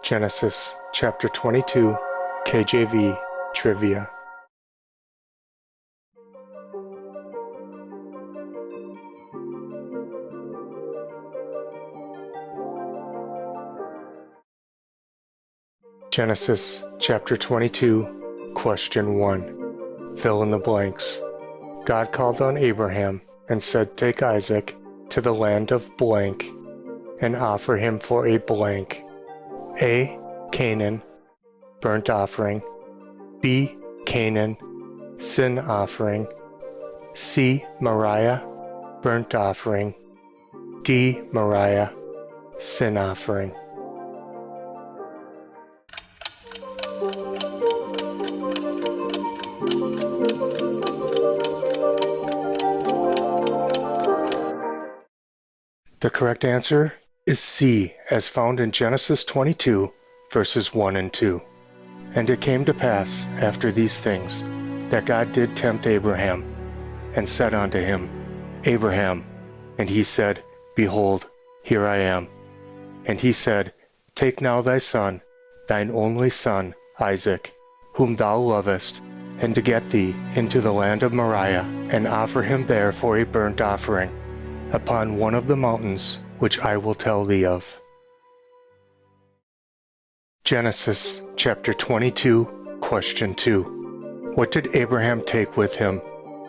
Genesis chapter 22, KJV Trivia. Genesis chapter 22, question 1. Fill in the blanks. God called on Abraham and said, "Take Isaac to the land of blank and offer him for a blank. A. Canaan, burnt offering. B. Canaan, sin offering. C. Moriah, burnt offering. D. Moriah, sin offering." The correct answer is C, as found in Genesis 22, verses 1 and 2. And it came to pass after these things, that God did tempt Abraham, and said unto him, Abraham. And he said, Behold, here I am. And he said, Take now thy son, thine only son, Isaac, whom thou lovest, and to get thee into the land of Moriah, and offer him there for a burnt offering, upon one of the mountains which I will tell thee of. Genesis chapter 22, question 2. What did Abraham take with him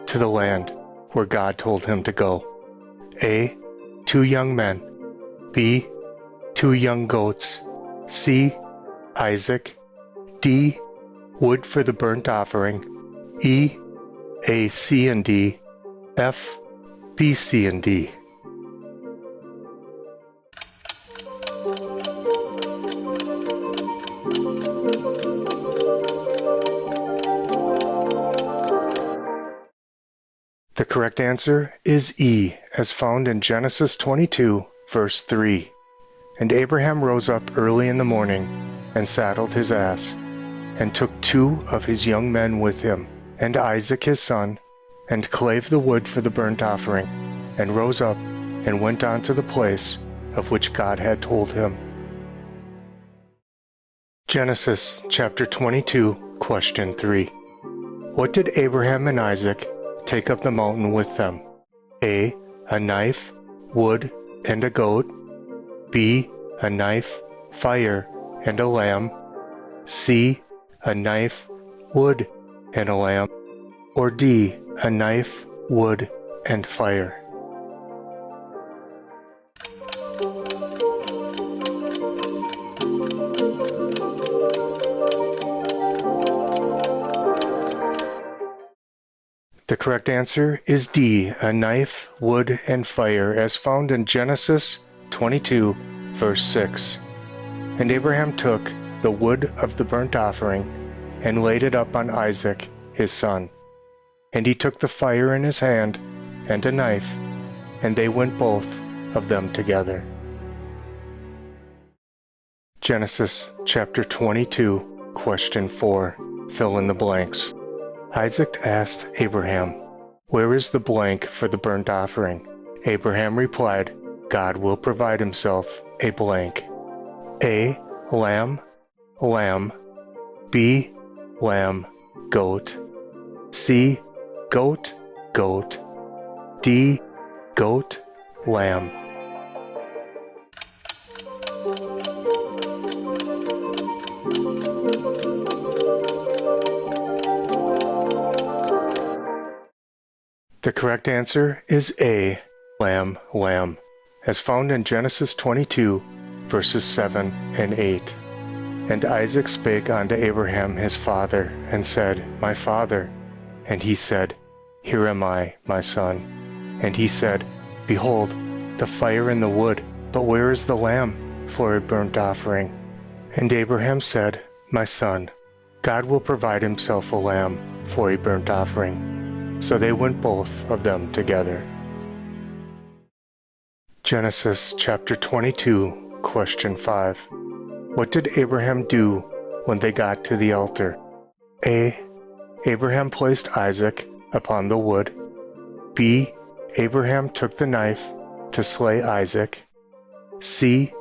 to the land where God told him to go? A. 2 young men. B. 2 young goats. C. Isaac. D. Wood for the burnt offering. E. A, C, and D. F. B, C, and D. The correct answer is E, as found in Genesis 22, verse 3. And Abraham rose up early in the morning, and saddled his ass, and took 2 of his young men with him, and Isaac his son, and clave the wood for the burnt offering, and rose up, and went on to the place of which God had told him. Genesis chapter 22, question 3. What did Abraham and Isaac take up the mountain with them? A. A knife, wood, and a goat. B. A knife, fire, and a lamb. C. A knife, wood, and a lamb. Or D. A knife, wood, and fire. The correct answer is D, a knife, wood, and fire, as found in Genesis 22, verse 6. And Abraham took the wood of the burnt offering, and laid it up on Isaac, his son. And he took the fire in his hand, and a knife, and they went both of them together. Genesis chapter 22, question 4. Fill in the blanks. Isaac asked Abraham, Where is the blank for the burnt offering? Abraham replied, God will provide himself a blank. A. Lamb, lamb. B. Lamb, goat. C. Goat, goat. D. Goat, lamb. The correct answer is A, lamb, lamb, as found in Genesis 22, verses 7 and 8. And Isaac spake unto Abraham his father, and said, My father. And he said, Here am I, my son. And he said, Behold, the fire and the wood, but where is the lamb for a burnt offering? And Abraham said, My son, God will provide himself a lamb for a burnt offering. So they went both of them together. Genesis chapter 22, question 5. What did Abraham do when they got to the altar? A. Abraham placed Isaac upon the wood. B. Abraham took the knife to slay Isaac. C.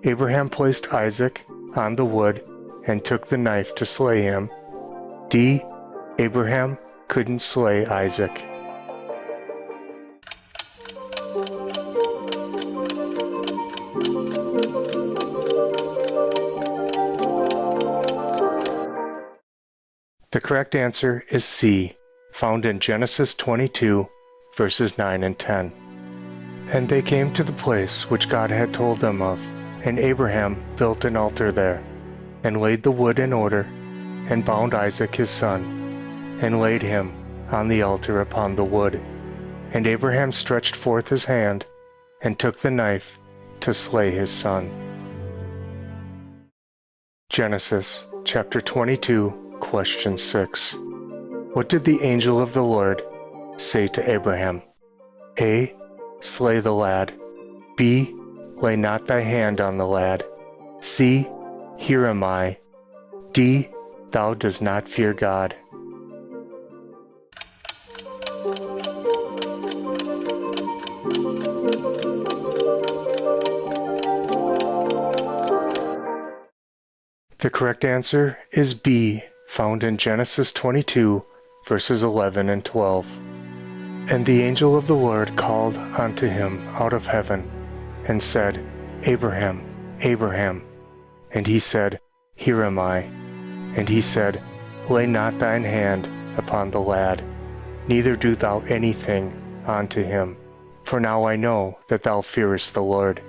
Abraham placed Isaac on the wood and took the knife to slay him. D. Abraham couldn't slay Isaac. The correct answer is C, found in Genesis 22, verses 9 and 10. And they came to the place which God had told them of, and Abraham built an altar there, and laid the wood in order, and bound Isaac his son, and laid him on the altar upon the wood. And Abraham stretched forth his hand, and took the knife to slay his son. Genesis chapter 22, question 6. What did the angel of the Lord say to Abraham? A. Slay the lad. B. Lay not thy hand on the lad. C. Here am I. D. Thou dost not fear God. The correct answer is B, found in Genesis 22, verses 11 and 12. And the angel of the Lord called unto him out of heaven, and said, Abraham, Abraham. And he said, Here am I. And he said, Lay not thine hand upon the lad, neither do thou anything unto him. For now I know that thou fearest the Lord,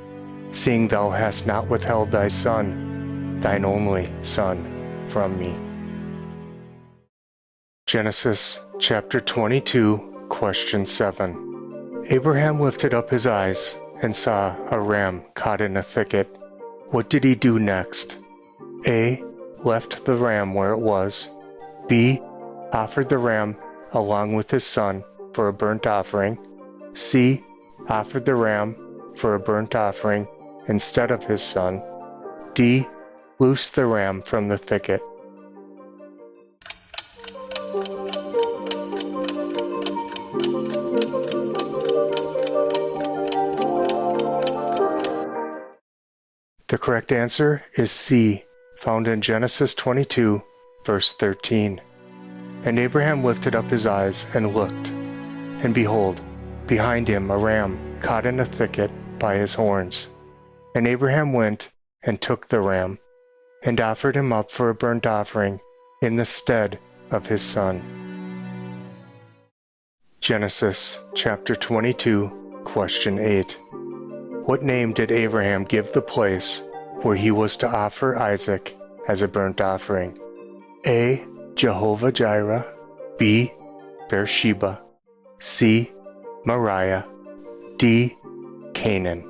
seeing thou hast not withheld thy son, thine only son, from me. Genesis chapter 22, question 7. Abraham lifted up his eyes and saw a ram caught in a thicket. What did he do next? A. Left the ram where it was. B. Offered the ram along with his son for a burnt offering. C. Offered the ram for a burnt offering instead of his son. D. Loosed the ram from the thicket. The correct answer is C, found in Genesis 22, verse 13. And Abraham lifted up his eyes and looked, and behold, behind him a ram caught in a thicket by his horns. And Abraham went and took the ram, and offered him up for a burnt offering in the stead of his son. Genesis chapter 22, question 8. What name did Abraham give the place where he was to offer Isaac as a burnt offering? A. Jehovah-Jireh. B. Beersheba. C. Moriah. D. Canaan.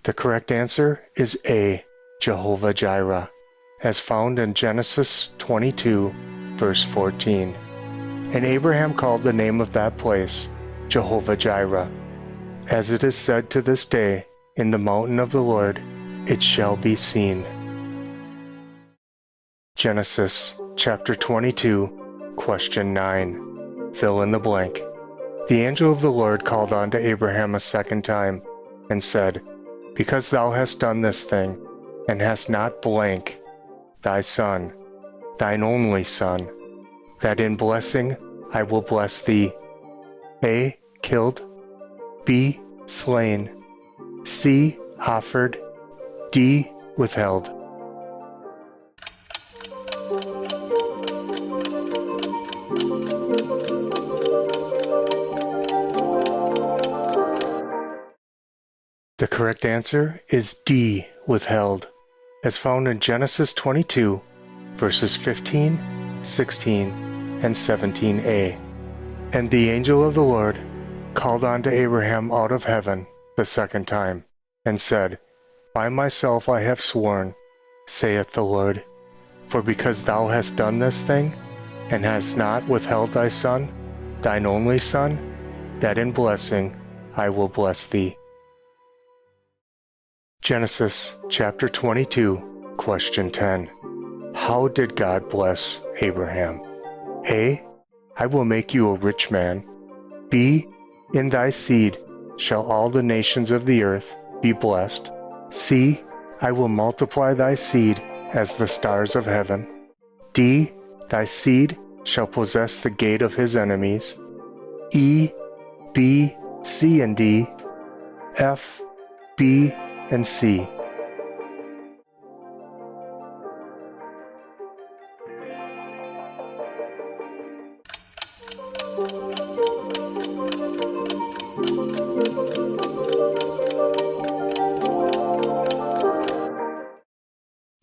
The correct answer is A, Jehovah-Jireh, as found in Genesis 22, verse 14. And Abraham called the name of that place Jehovah-Jireh. As it is said to this day, in the mountain of the Lord it shall be seen. Genesis chapter 22, question 9. Fill in the blank. The angel of the Lord called unto Abraham a second time, and said, Because thou hast done this thing, and hast not blank thy son, thine only son, that in blessing I will bless thee. A. Killed. B. Slain. C. Offered. D. Withheld. The correct answer is D, withheld, as found in Genesis 22, verses 15, 16, and 17a. And the angel of the Lord called unto Abraham out of heaven the second time, and said, By myself I have sworn, saith the Lord, for because thou hast done this thing, and hast not withheld thy son, thine only son, that in blessing I will bless thee. Genesis chapter 22, question 10. How did God bless Abraham? A. I will make you a rich man. B. In thy seed shall all the nations of the earth be blessed. C. I will multiply thy seed as the stars of heaven. D. Thy seed shall possess the gate of his enemies. E, B, C, and D. F, B, and C.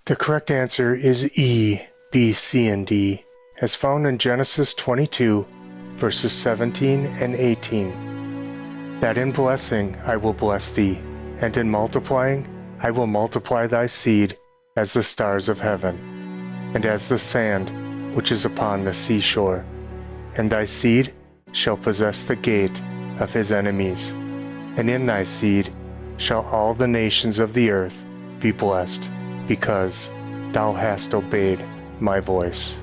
The correct answer is E, B, C, and D, as found in Genesis 22, verses 17 and 18. That in blessing I will bless thee, and in multiplying I will multiply thy seed as the stars of heaven, and as the sand which is upon the seashore. And thy seed shall possess the gate of his enemies, and in thy seed shall all the nations of the earth be blessed, because thou hast obeyed my voice.